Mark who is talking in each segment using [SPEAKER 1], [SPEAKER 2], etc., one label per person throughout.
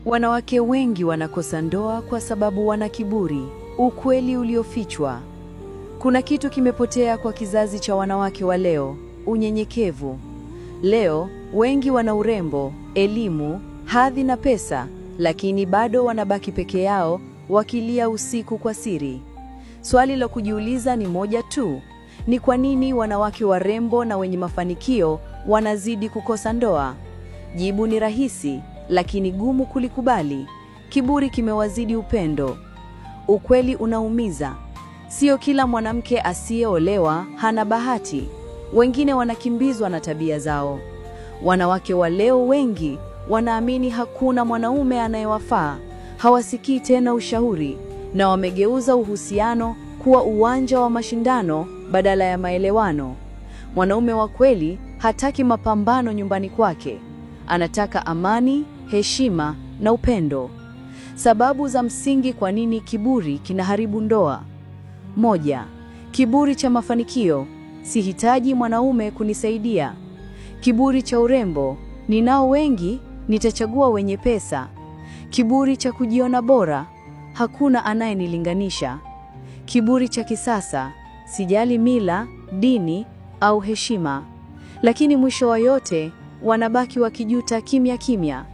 [SPEAKER 1] Wanawake wengi wanakosa ndoa kwa sababu wana kiburi, ukweli uliofichwa. Kuna kitu kimepotea kwa kizazi cha wanawake wa leo, unyenyekevu. Leo, wengi wana urembo, elimu, hadhi na pesa, lakini bado wanabaki peke yao, wakilia usiku kwa siri. Swali la kujiuliza ni moja tu. Ni kwa nini wanawake warembo na wenye mafanikio wanazidi kukosa ndoa? Jibu ni rahisi, lakini gumu kulikubali. Kiburi kimewazidi upendo. Ukweli unaumiza. Sio kila mwanamke asiyeolewa hana bahati. Wengine wanakimbizwa na tabia zao. Wanawake wa leo wengi wanaamini hakuna mwanaume anayewafaa. Hawasikii tena ushauri na wamegeuza uhusiano kuwa uwanja wa mashindano badala ya maelewano. Mwanaume wa kweli hataki mapambano nyumbani kwake. Anataka amani, heshima na upendo. Sababu za msingi kwa nini kiburi kinaharibu ndoa. 1. Kiburi cha mafanikio. Sihitaji mwanaume kunisaidia. Kiburi cha urembo. Ninao wengi, nitachagua wenye pesa. Kiburi cha kujiona bora. Hakuna anayenilinganisha. Kiburi cha kisasa. Sijali mila, dini au heshima. Lakini mwisho wa yote, wanabaki wakijuta kimya kimya.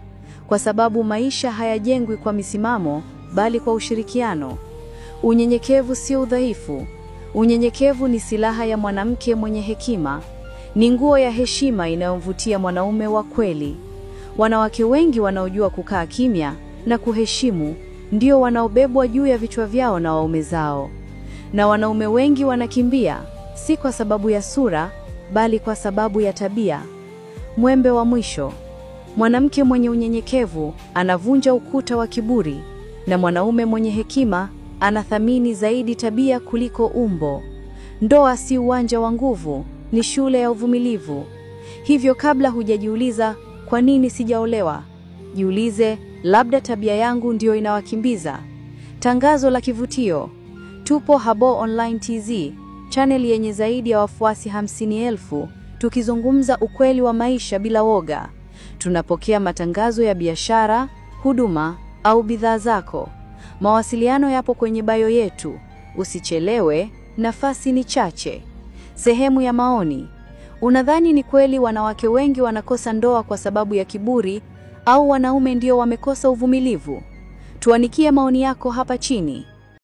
[SPEAKER 1] Kwa sababu maisha hayajengwi kwa misimamo, bali kwa ushirikiano. Unyenyekevu sio udhaifu. Unyenyekevu ni silaha ya mwanamke mwenye hekima. Ni nguo ya heshima inayomvutia mwanaume wa kweli. Wanawake wengi wanaojua kukaa kimya na kuheshimu ndio wanaobebwa juu ya vichwa vyao na waume zao. Na wanaume wengi wanakimbia, si kwa sababu ya sura, bali kwa sababu ya tabia. Mwembe wa mwisho. Mwanamke mwenye unyenyekevu anavunja ukuta wa kiburi, na mwanaume mwenye hekima anathamini zaidi tabia kuliko umbo. Ndoa si uwanja wa nguvu, ni shule ya uvumilivu. Hivyo kabla hujajiuliza kwa nini sijaolewa, jiulize, labda tabia yangu ndio inawakimbiza. Tangazo la kivutio. Tupo Habo Online TZ, channel yenye zaidi ya wafuasi 50,000, tukizungumza ukweli wa maisha bila woga. Tunapokea matangazo ya biashara, huduma au bidhaa zako. Mawasiliano yapo kwenye bio yetu. Usichelewe, nafasi ni chache. Sehemu ya maoni. Unadhani ni kweli wanawake wengi wanakosa ndoa kwa sababu ya kiburi, au wanaume ndio wamekosa uvumilivu? Tuandikie maoni yako hapa chini.